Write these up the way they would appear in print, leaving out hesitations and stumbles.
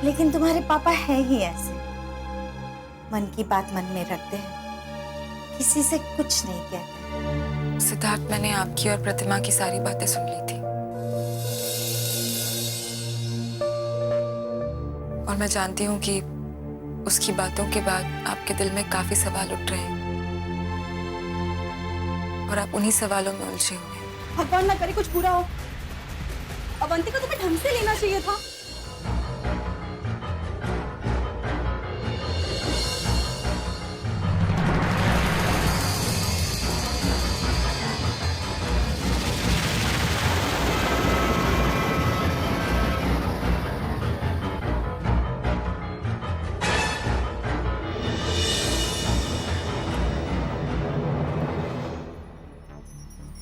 लेकिन तुम्हारे पापा है ही ऐसे, मन की बात मन में रखते हैं, किसी से कुछ नहीं कहते। सिद्धार्थ, मैंने आपकी और प्रतिमा की सारी बातें सुन ली थी और मैं जानती हूँ कि उसकी बातों के बाद आपके दिल में काफी सवाल उठ रहे हैं और आप उन्हीं सवालों में उलझे हुए हैं। भगवान ना करे कुछ बुरा हो। अवंतिका तुम्हें ढंग से लेना चाहिए था।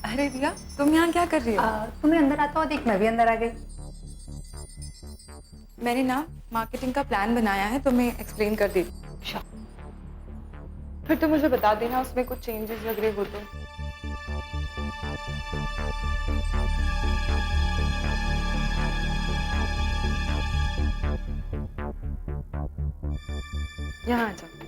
अरे रिया, तुम यहाँ क्या कर रही हो? तुम्हें अंदर आता हो देख, मैं भी अंदर आ गई। मैंने ना मार्केटिंग का प्लान बनाया है, तो मैं एक्सप्लेन कर दी। फिर तो मुझे बता देना उसमें कुछ चेंजेस वगैरह हो तो। यहाँ आ जाओ।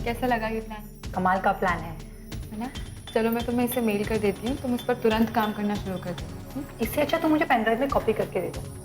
कैसा लगा ये प्लान? कमाल का प्लान है। है ना? चलो मैं तुम्हें इसे मेल कर देती हूँ, तुम इस पर तुरंत काम करना शुरू कर दो। इससे अच्छा तो मुझे पेन ड्राइव में कॉपी करके दे दो।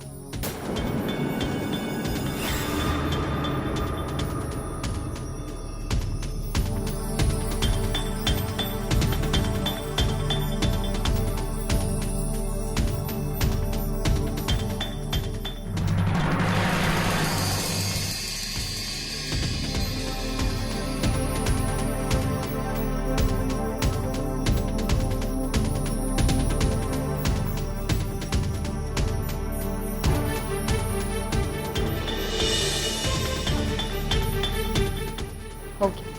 ओके।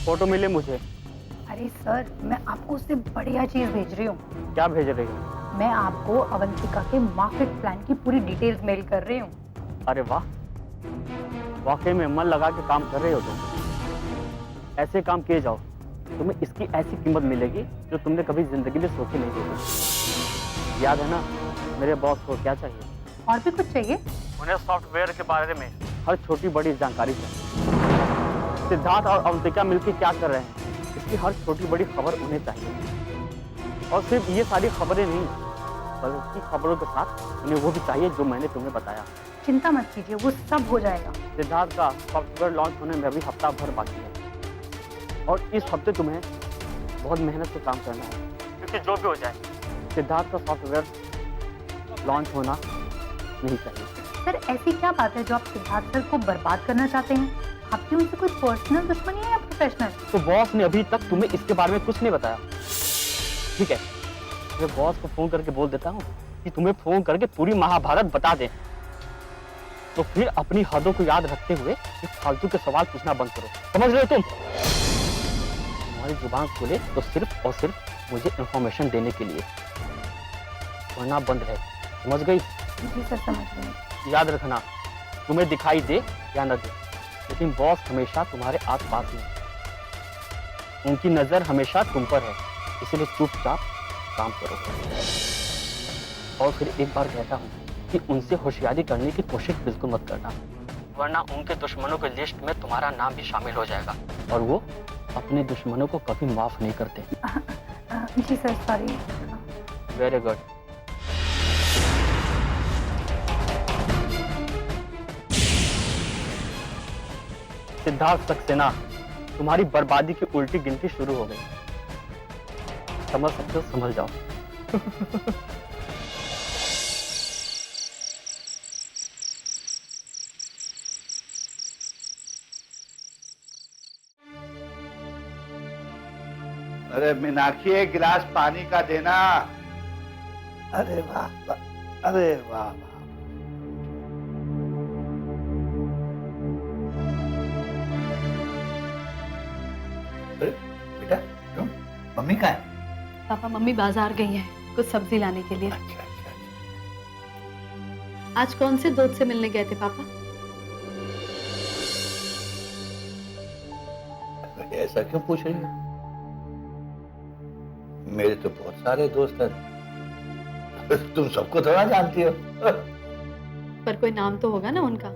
फोटो मिले मुझे। अरे सर, मैं आपको उससे बढ़िया चीज भेज रही हूँ। क्या भेज रही हो? मैं आपको अवंतिका के मार्केट प्लान की पूरी डिटेल्स मेल कर रही हूँ। अरे वाह, वाकई में मन लगा के काम कर रहे हो तुम। ऐसे काम किए जाओ, तुम्हें इसकी ऐसी कीमत मिलेगी जो तुमने कभी जिंदगी में सोची नहीं होगी। याद है ना मेरे बॉस को क्या चाहिए? और भी कुछ चाहिए? उन्हें सॉफ्टवेयर के बारे में हर छोटी बड़ी जानकारी चाहिए। सिद्धार्थ और अवंतिका मिलकर क्या कर रहे हैं, इसकी हर छोटी बड़ी खबर उन्हें चाहिए। और सिर्फ ये सारी खबरें नहीं, बल्कि खबरों के साथ उन्हें वो भी चाहिए जो मैंने तुम्हें बताया। चिंता मत कीजिए, वो सब हो जाएगा। सिद्धार्थ का सॉफ्टवेयर लॉन्च होने में अभी हफ्ता भर बाकी है और इस हफ्ते तुम्हें बहुत मेहनत से काम करना है, क्योंकि जो भी हो जाए सिद्धार्थ का सॉफ्टवेयर लॉन्च होना नहीं चाहिए। सर, ऐसी क्या बात है जो आप सिद्धार्थ सर को बर्बाद करना चाहते हैं? आपकी उनसे कोई पर्सनल दुश्मनी है या प्रोफेशनल? तो बॉस ने अभी तक तुम्हें इसके बारे में कुछ नहीं बताया। ठीक है, मैं बॉस को फोन करके बोल देता हूँ कि तुम्हें फोन करके पूरी महाभारत बता दें। तो फिर अपनी हदों को याद रखते हुए इस फालतू के सवाल पूछना बंद करो, समझ रहे हो तुम? तुम्हारी जुबान खुले तो सिर्फ और सिर्फ मुझे इंफॉर्मेशन देने के लिए, वरना बंद है, समझ गई? जी सर, समझ गई। याद रखना, तुम्हें दिखाई दे या न दे, लेकिन बॉस हमेशा तुम्हारे आसपास ही है। उनकी नजर हमेशा तुम पर है, इसलिए चुपचाप काम करो। और फिर एक बार कहता हूँ कि उनसे होशियारी करने की कोशिश बिल्कुल मत करना, वरना उनके दुश्मनों की लिस्ट में तुम्हारा नाम भी शामिल हो जाएगा और वो अपने दुश्मनों को कभी माफ नहीं करते। जी sir, sorry. Very good. Siddharth Saxena, तुम्हारी बर्बादी की उल्टी गिनती शुरू हो गई। समझ सकते हो, समझ जाओ। अरे मीनाक्षी, एक गिलास पानी का देना। अरे वाह वाह, अरे वाह वाह। अरे बेटा, तुम मम्मी कहाँ है? पापा, मम्मी बाजार गई है कुछ सब्जी लाने के लिए। अच्छा अच्छा आज कौन से दोस्त से मिलने गए थे पापा? अच्छा। ऐसा क्यों पूछ रही हो? मेरे तो बहुत सारे दोस्त हैं। तुम सबको थोड़ा जानती हो। पर कोई नाम तो होगा ना उनका?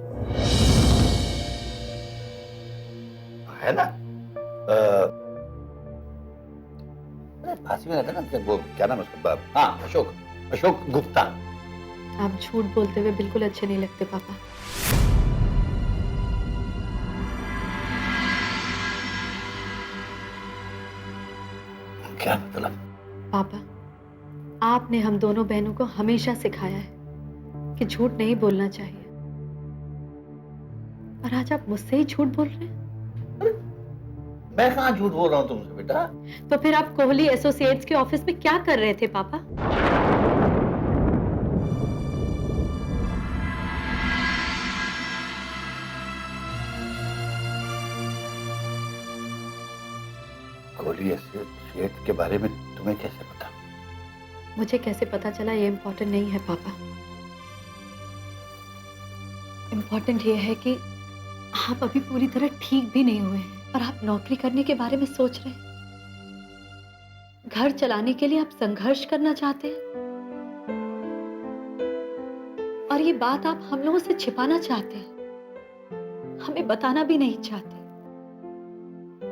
है ना? अरे फांसी में रहता ना, वो क्या नाम है उसका? हाँ, अशोक गुप्ता। आप झूठ बोलते हुए बिल्कुल अच्छे नहीं लगते पापा। क्या मतलब? पापा, आपने हम दोनों बहनों को हमेशा सिखाया है कि झूठ नहीं बोलना चाहिए, और आज आप मुझसे ही झूठ बोल रहे हैं। मैं कहाँ झूठ बोल रहा हूँ तुमसे बेटा? तो फिर आप कोहली एसोसिएट्स के ऑफिस में क्या कर रहे थे पापा? कोहली एसोसिएट के बारे में तुम्हें कैसे पता? मुझे कैसे पता चला ये इम्पोर्टेंट नहीं है पापा। इम्पोर्टेंट ये है कि आप अभी पूरी तरह ठीक भी नहीं हुए हैं और आप नौकरी करने के बारे में सोच रहे हैं। घर चलाने के लिए आप संघर्ष करना चाहते हैं, और ये बात आप हम लोगों से छिपाना चाहते हैं, हमें बताना भी नहीं चाहते।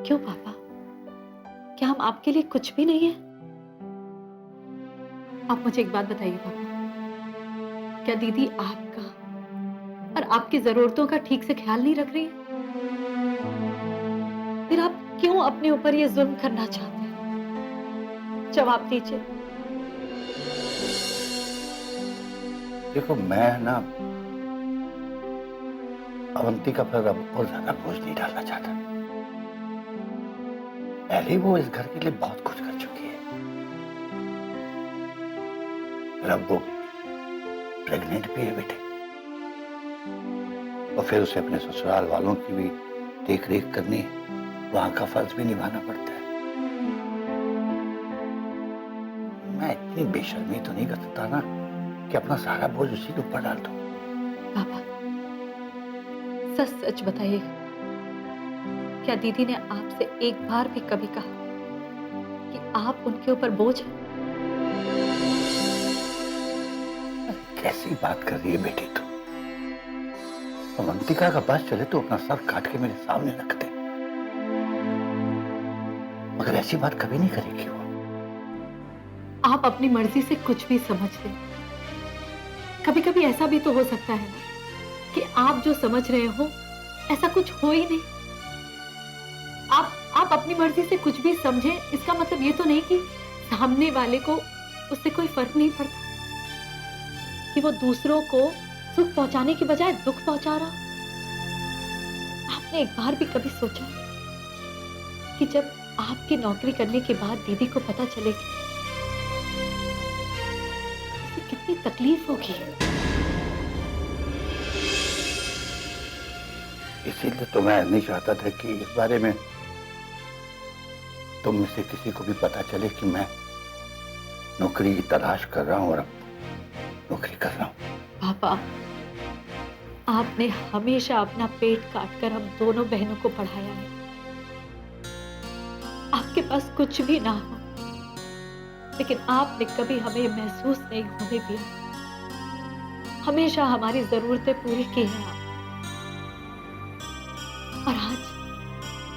क्यों पापा? क्या हम आपके लिए कुछ भी नहीं है? आप मुझे एक बात बताइए पापा, क्या दीदी आपका और आपकी जरूरतों का ठीक से ख्याल नहीं रख रही है? फिर आप क्यों अपने ऊपर ये जुल्म करना चाहते हैं? जवाब दीजिए। देखो, मैं ना अवंतिका पर अब और ज्यादा बोझ नहीं डालना चाहता। पहले वो इस घर के लिए बहुत कुछ कर चुकी है, अब वो प्रेग्नेंट भी है बेटे, और फिर उसे अपने ससुराल वालों की भी देख रेख करनी है, वहां का फर्ज भी निभाना पड़ता है। मैं इतनी बेशर्मी तो नहीं कर सकता ना कि अपना सारा बोझ उसी के ऊपर डाल दूं। पापा, सच सच बताइएगा, क्या दीदी ने आपसे एक बार भी कभी कहा कि आप उनके ऊपर बोझ हैं? कैसी बात कर रही है बेटी तू? अवंतिका का बस चले तो अपना सर काट के मेरे सामने रख दे, मगर ऐसी बात कभी नहीं करेगी वो। आप अपनी मर्जी से कुछ भी समझ लें। कभी कभी ऐसा भी तो हो सकता है ना कि आप जो समझ रहे हो ऐसा कुछ हो ही नहीं। आप अपनी मर्जी से कुछ भी समझें, इसका मतलब ये तो नहीं कि सामने वाले को उससे कोई फर्क नहीं पड़ता, कि वो दूसरों को सुख पहुंचाने की बजाय दुख पहुंचा रहा। आपने एक बार भी कभी सोचा कि जब आपकी नौकरी करने के बाद दीदी को पता चलेगी उसे कितनी तकलीफ होगी? इसीलिए तो मैं नहीं चाहता था कि इस बारे में तुम में से किसी को भी पता चले कि मैं नौकरी की तलाश कर रहा हूं और अब नौकरी कर रहा हूं। पापा, आपने हमेशा अपना पेट काटकर हम दोनों बहनों को पढ़ाया है। आपके पास कुछ भी ना हो, लेकिन आपने कभी हमें महसूस नहीं होने दिया। हमेशा हमारी जरूरतें पूरी की हैं आप। और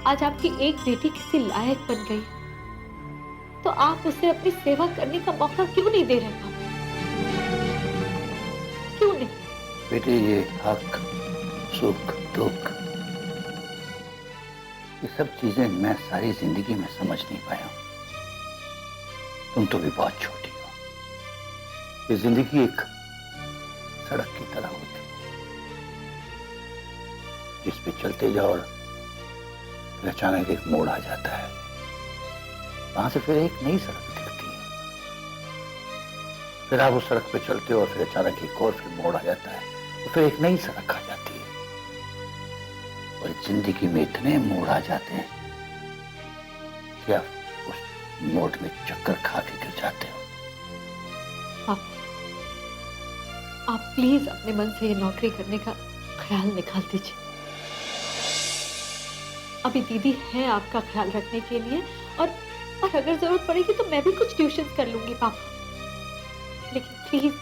आज आपकी एक बेटी किसी लायक बन गई, तो आप उसे अपनी सेवा करने का मौका क्यों नहीं दे रहे पापा? क्यों नहीं? बेटे, ये हक, सुख, दुख, ये सब चीजें मैं सारी जिंदगी में समझ नहीं पाया हूं। तुम तो भी बहुत छोटी हो। ये जिंदगी एक सड़क की तरह होती है, जिस पे चलते जाओ और फिर अचानक एक मोड़ आ जाता है, वहां से फिर एक नई सड़क दिखती है, फिर आप उस सड़क पे चलते हो और फिर अचानक एक और फिर मोड़ आ जाता है, तो फिर एक नई सड़क आ जाती है। और जिंदगी में इतने मोड़ आ जाते हैं कि आप उस मोड़ में चक्कर खा के गिर जाते हो। आप प्लीज अपने मन से ये नौकरी करने का ख्याल निकाल दीजिए। अभी दीदी है आपका ख्याल रखने के लिए, और अगर जरूरत पड़ेगी तो मैं भी कुछ ट्यूशन कर लूंगी पापा। लेकिन प्लीज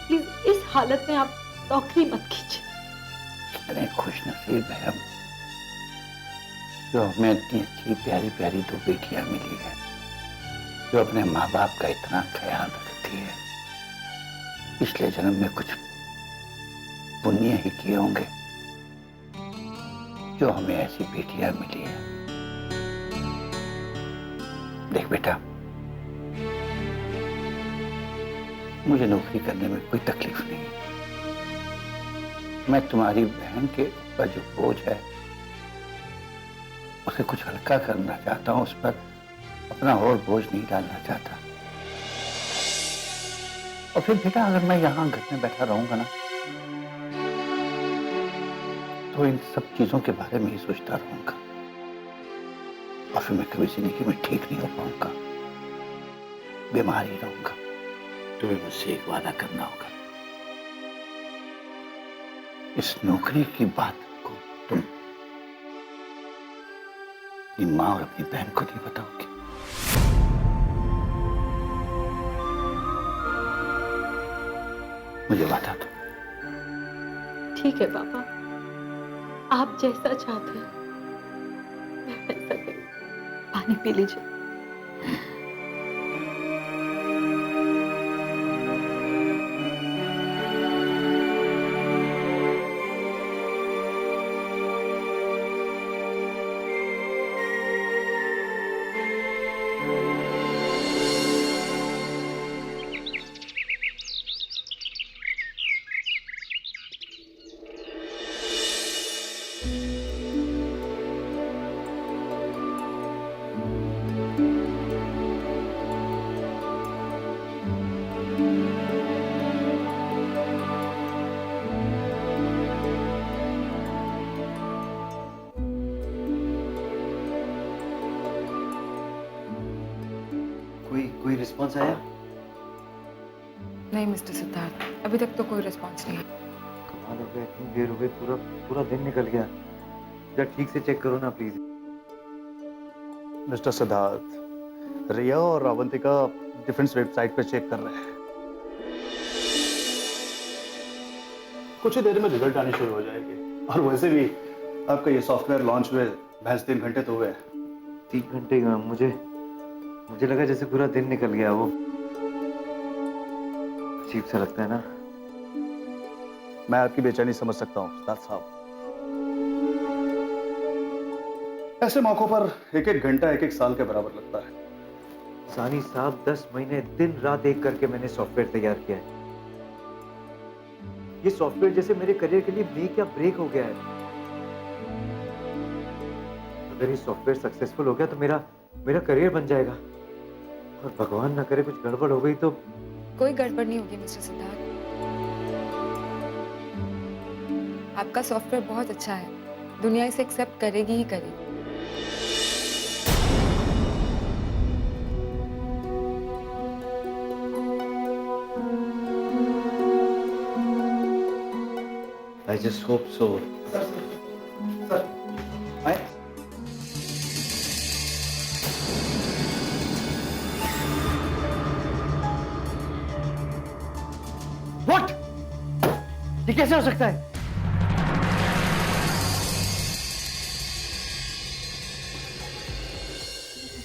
प्लीज इस हालत में आप नौकरी मत कीजिए। कितने खुश नसीब है हम, जो हमें इतनी अच्छी प्यारी प्यारी दो बेटियां मिली हैं, जो अपने माँ बाप का इतना ख्याल रखती है। पिछले जन्म में कुछ पुण्य ही किए होंगे जो हमें ऐसी बेटियां मिली हैं। देख बेटा, मुझे नौकरी करने में कोई तकलीफ नहीं है। मैं तुम्हारी बहन के ऊपर जो बोझ है उसे कुछ हल्का करना चाहता हूं, उस पर अपना और बोझ नहीं डालना चाहता। और फिर बेटा, अगर मैं यहां घर में बैठा रहूंगा ना, तो इन सब चीजों के बारे में ही सोचता रहूंगा, और फिर मैं कभी जिंदगी में ठीक नहीं हो पाऊंगा, बीमार ही रहूंगा। तुम्हें मुझसे एक वादा करना होगा, इस नौकरी की बात को तुम अपनी माँ और अपनी बहन को नहीं बताओगे। मुझे वादा दो। ठीक है पापा, आप जैसा चाहते हैं मैं वैसा करूं। पानी पी लीजिए। कोई रिस्पॉन्स आया? नहीं मिस्टर सिद्धार्थ, अभी तक तो कोई रिस्पॉन्स नहीं है। कमाल हो गया, इतनी देर हो गई, पूरा दिन निकल गया। जरा ठीक से चेक करो ना प्लीज। मिस्टर सिद्धार्थ, रिया और अवंतिका डिफेंस वेबसाइट पे चेक कर रहे हैं। कुछ ही देर में रिजल्ट आने शुरू हो जाएंगे, और वैसे भी आपका ये सॉफ्टवेयर लॉन्च हुए महज 3 घंटे तो हुए हैं। 3 घंटे का मुझे लगा जैसे पूरा दिन निकल गया। वो अजीब सा लगता है ना। मैं आपकी बेचैनी समझ सकता हूँ सिद्धार्थ साहब। ऐसे मौकों पर एक एक घंटा एक एक साल के बराबर लगता है। सानी साहब, 10 महीने दिन रात एक करके मैंने सॉफ्टवेयर तैयार किया है। ये सॉफ्टवेयर जैसे मेरे करियर के लिए मेक या ब्रेक हो गया है। अगर ये सॉफ्टवेयर सक्सेसफुल हो गया तो मेरा करियर बन जाएगा, और भगवान ना करे कुछ गड़बड़ हो गई तो। कोई गड़बड़ नहीं होगी मिस्टर सिद्धार्थ। आपका सॉफ्टवेयर बहुत अच्छा है, दुनिया इसे एक्सेप्ट करेगी ही करेगी। I just hope so. Sir, आए। What? ये कैसे हो सकता है?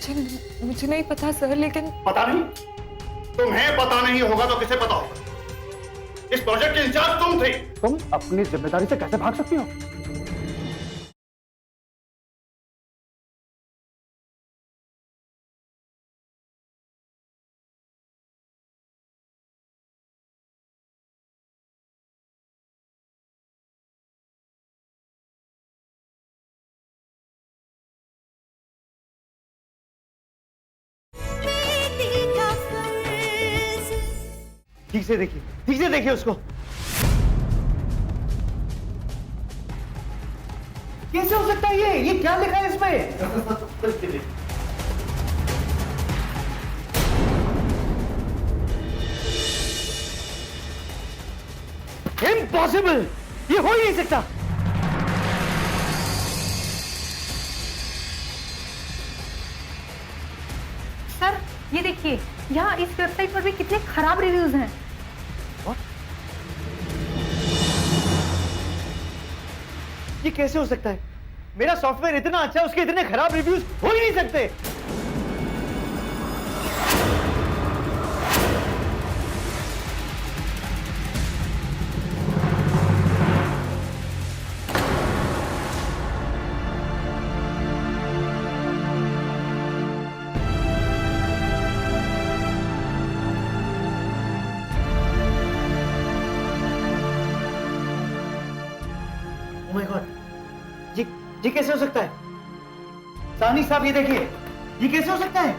मुझे नहीं पता सर, लेकिन पता नहीं? तुम्हें पता नहीं होगा तो किसे पता होगा? इस प्रोजेक्ट के इंचार्ज तुम थे। तुम अपनी जिम्मेदारी से कैसे भाग सकती हो? ठीक से देखिए उसको। कैसे हो सकता है ये क्या लिखा है इसमें? इम्पॉसिबल, ये हो ही नहीं सकता। सर ये देखिए, यहाँ इस वेबसाइट पर भी कितने खराब रिव्यूज हैं। ये कैसे हो सकता है? मेरा सॉफ्टवेयर इतना अच्छा है, उसके इतने खराब रिव्यूज हो ही नहीं सकते। Oh my God, ये कैसे हो सकता है? सानी साहब ये देखिए, ये कैसे हो सकता है?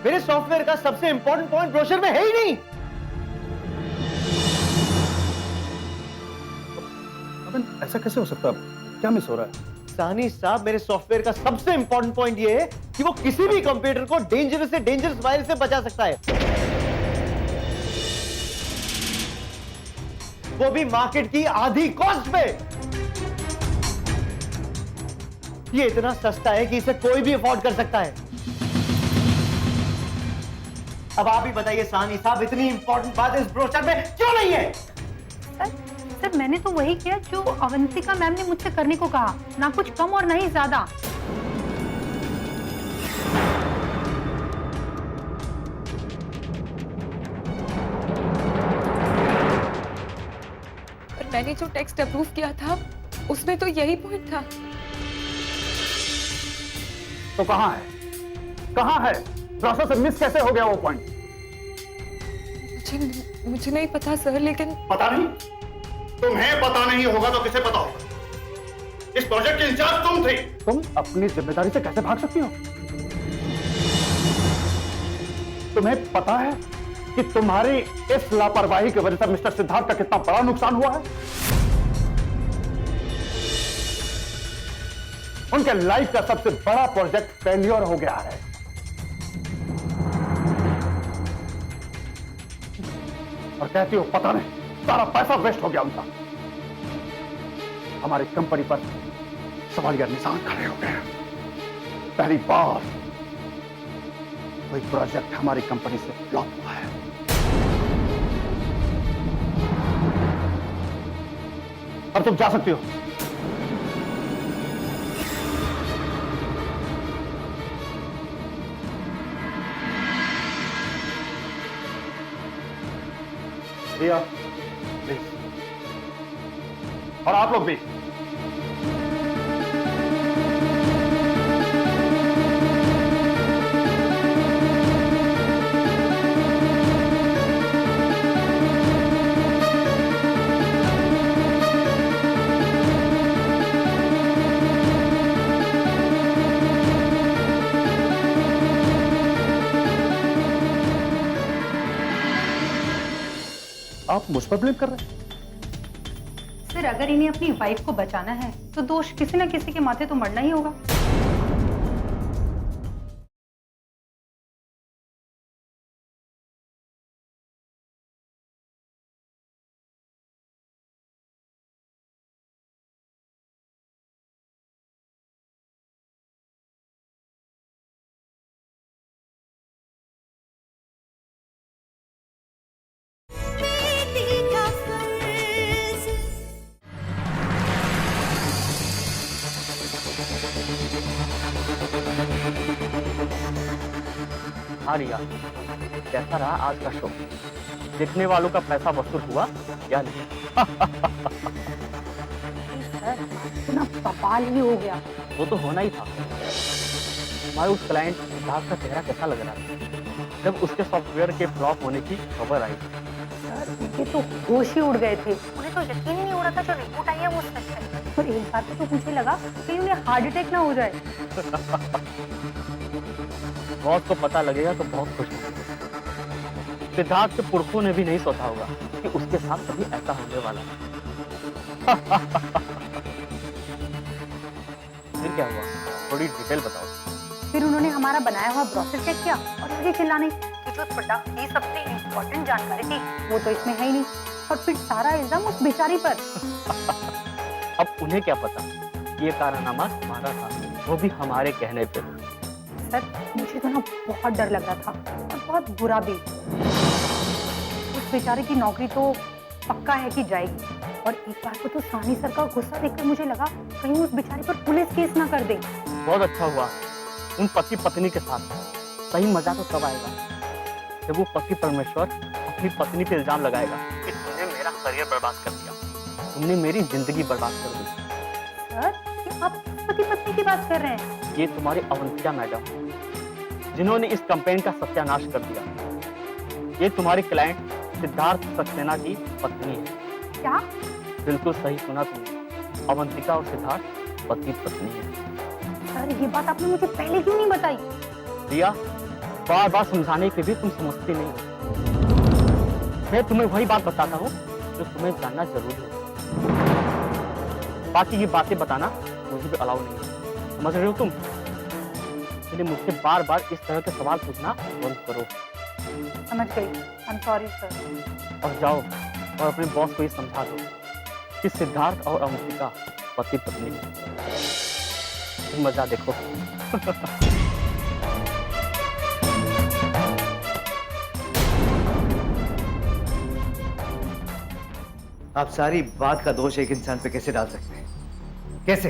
मेरे सॉफ्टवेयर का सबसे इंपॉर्टेंट पॉइंट ब्रोशर में है ही नहीं। अबे ऐसा कैसे हो सकता है? क्या मिस हो रहा है? सानी साहब, मेरे सॉफ्टवेयर का सबसे इंपॉर्टेंट पॉइंट ये है कि वो किसी भी कंप्यूटर को डेंजरस से डेंजरस वायरस से बचा सकता है, वो भी मार्केट की आधी कॉस्ट पे। ये इतना सस्ता है कि इसे कोई भी अफोर्ड कर सकता है। अब आप ही बताइए सानी साहब, इतनी इंपॉर्टेंट बात इस ब्रोशर में क्यों नहीं है? सर मैंने तो वही किया जो अवंतिका मैम ने मुझसे करने को कहा, ना कुछ कम और ना ही ज्यादा। पर मैंने जो टेक्स्ट अप्रूव किया था उसमें तो यही पॉइंट था। तो कहाँ है? कहाँ है? प्रोसेस से मिस कैसे हो गया वो पॉइंट? मुझे नहीं पता सर, लेकिन पता नहीं? तुम्हें पता नहीं होगा तो किसे पता होगा? इस प्रोजेक्ट के इंचार्ज तुम थे। तुम अपनी जिम्मेदारी से कैसे भाग सकती हो? तुम्हें पता है कि तुम्हारी इस लापरवाही की वजह से मिस्टर सिद्धार्थ का कितना बड़ा नुकसान हुआ है? उनके लाइफ का सबसे बड़ा प्रोजेक्ट फेल्योर हो गया है। और कहती हो पता नहीं, सारा पैसा वेस्ट हो गया उनका। हमारी कंपनी पर सवालिया निशान खड़े हो गए। पहली बार कोई प्रोजेक्ट हमारी कंपनी से फ्लॉप हुआ है। और तुम जा सकती हो। प्रिया, प्लीज। और आप लोग भी। आप मुझ पर ब्लेम कर रहे हैं? सर अगर इन्हें अपनी वाइफ को बचाना है तो दोष किसी न किसी के माथे तो मरना ही होगा। हाँ रिया, कैसा रहा आज का शो? देखने वालों का पैसा वसूल हुआ या नहीं? सर इतना बवाल ही हो गया। वो तो होना ही था। हमारे उस क्लाइंट सिद्धार्थ का चेहरा कैसा लग रहा था जब उसके सॉफ्टवेयर के फ्लॉप होने की खबर आई? सर उनके तो होश ही उड़ गए थे। उन्हें तो यकीन ही नहीं हो रहा था जो रिपोर्ट आई है वो सच है। और एक बात तो मुझे लगा कि उन्हें हार्ट अटैक ना हो जाए। बॉस को पता लगेगा तो बहुत खुश होंगे। सिद्धार्थ के पुरखों ने भी नहीं सोचा होगा कि उसके साथ कभी ऐसा होने वाला है। फिर क्या हुआ? थोड़ी डिटेल बताओ। फिर उन्होंने हमारा बनाया हुआ ब्रोशर चेक किया और मुझे चिल्लाने कि जो प्रोडक्ट की सबसे इम्पोर्टेंट जानकारी थी वो तो इसमें है ही नहीं, और फिर सारा इल्जाम उस बेचारी पर। अब उन्हें क्या पता ये कारनामा हमारा था, वो भी हमारे कहने पे। सर मुझे तो ना बहुत डर लग रहा था और बहुत बुरा भी। उस बेचारे की नौकरी तो पक्का है कि जाएगी, और एक बार को तो सानी सर का गुस्सा देखकर मुझे लगा कहीं उस बेचारे पर पुलिस केस ना कर दे। बहुत अच्छा हुआ उन पति पत्नी के साथ। सही मजा तो तब आएगा जब वो पति परमेश्वर अपनी पत्नी पे इल्जाम लगाएगा कि तुमने मेरा करियर बर्बाद कर दिया, तुमने मेरी जिंदगी बर्बाद कर दी। सर ये आप पति पत्नी की बात कर रहे हैं? ये तुम्हारी अवंतिका मैडम जिन्होंने इस कंपेन का सत्यानाश कर दिया। ये तुम्हारी क्लाइंट सिद्धार्थ सक्सेना की पत्नी है। क्या? बिल्कुल सही सुना तुमने, अवंतिका और सिद्धार्थ पति पत्नी है। सर ये बात आपने मुझे पहले क्यों नहीं बताई? रिया, बार बार समझाने के भी तुम समझती नहीं हो। मैं तुम्हें वही बात बताता हूँ जो तुम्हें जानना जरूरी है। बाकी ये बातें बताना मुझे भी अलाउ नहीं है, समझ रहे हो तुम? इसलिए मुझसे बार बार इस तरह के सवाल पूछना बंद करो। समझ गई, आई एम सॉरी सर। और जाओ और अपने बॉस को ये समझा दो कि सिद्धार्थ और अवंतिका पति पत्नी है। तुम मजा देखो। आप सारी बात का दोष एक इंसान पे कैसे डाल सकते हैं? कैसे?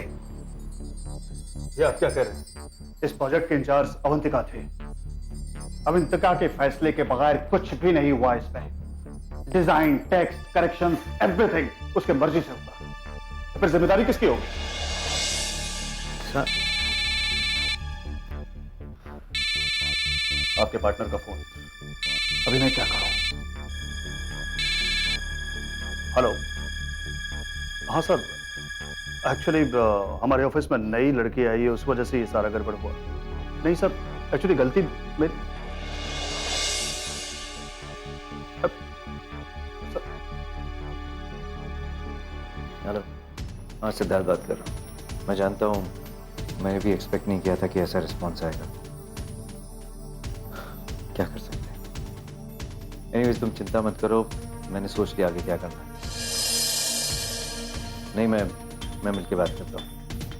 ये आप क्या कह रहे हैं? इस प्रोजेक्ट के इंचार्ज अवंतिका थे। अवंतिका के फैसले के बगैर कुछ भी नहीं हुआ इसमें। डिजाइन, टेक्स्ट, करेक्शंस, एवरीथिंग उसके मर्जी से हुआ। फिर जिम्मेदारी किसकी होगी? आपके पार्टनर का फोन। अभी मैं क्या करूं? हेलो। हाँ सर, एक्चुअली हमारे ऑफिस में नई लड़की आई है, उस वजह से ये सारा गड़बड़ हुआ। नहीं सर, एक्चुअली गलती मेरी। हेलो, हाँ सिद्धार्थ बात कर रहा हूँ। मैं जानता हूँ, मैंने भी एक्सपेक्ट नहीं किया था कि ऐसा रिस्पॉन्स आएगा। क्या कर सकते हैं? एनीवेज तुम चिंता मत करो, मैंने सोच लिया आगे क्या करना है। नहीं, मैं मिलके बात करता हूँ।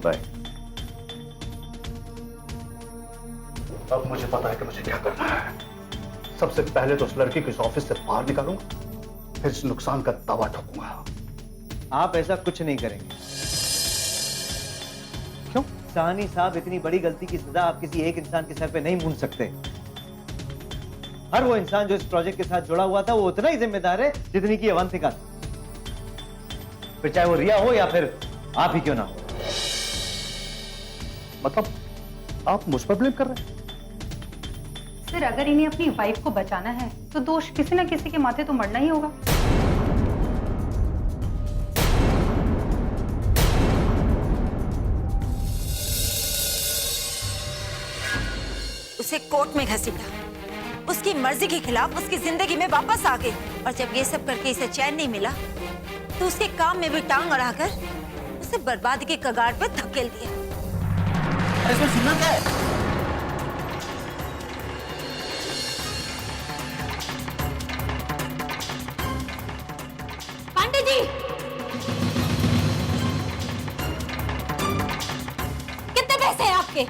बाय। अब मुझे पता है कि मुझे क्या करना है। सबसे पहले तो उस लड़की को इस ऑफिस से बाहर निकालूंगा, फिर इस नुकसान का दावा ठोकूंगा। आप ऐसा कुछ नहीं करेंगे। क्यों? साहनी साहब, इतनी बड़ी गलती की सजा आप किसी एक इंसान के सर पे नहीं मूंद सकते। हर वो इंसान जो इस प्रोजेक्ट के साथ जुड़ा हुआ था वो उतना ही जिम्मेदार है जितनी की अवंतिका थी। फिर चाहे वो रिया हो या फिर आप ही क्यों ना हो। मतलब आप मुझ पर ब्लेम कर रहे हैं? सर अगर इन्हें अपनी वाइफ को बचाना है तो दोष किसी ना किसी के माथे तो मरना ही होगा। उसे कोर्ट में घसीटा, उसकी मर्जी के खिलाफ उसकी जिंदगी में वापस आ गए, और जब ये सब करके इसे चैन नहीं मिला तो उसके काम में भी टांग अड़ाकर उसे बर्बादी के कगार पर धकेल दिया। इसमें सुनना क्या है? पांडे जी, कितने पैसे हैं आपके?